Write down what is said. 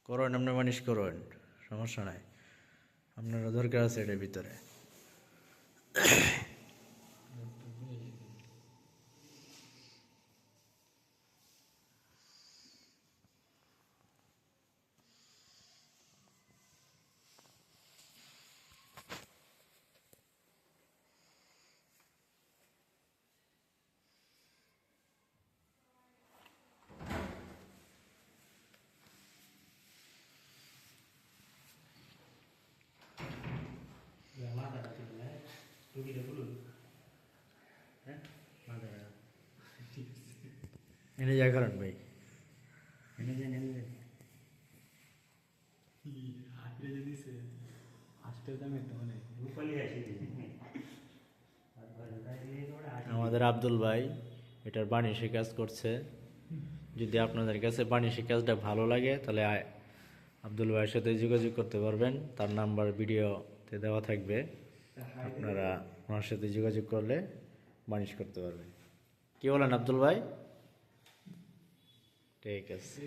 করেন, আপনি মানিশ করেন, সমস্যা নাই। আপনারও দরকার আছে এটার ভিতরে। এনে যা করেন ভাই, এনে যান, এনে যান। আমাদের আব্দুল ভাই এটার বানিশি কাজ করছে। যদি আপনাদের কাছে বানিশি কাজটা ভালো লাগে তাহলে আব্দুল ভাইয়ের সাথে যোগাযোগ করতে পারবেন। তার নাম্বার ভিডিওতে দেওয়া থাকবে, আপনারা ওনার সাথে যোগাযোগ করলে বানিশ করতে পারবেন। কি বলেন আব্দুল ভাই? ঠিক আছে।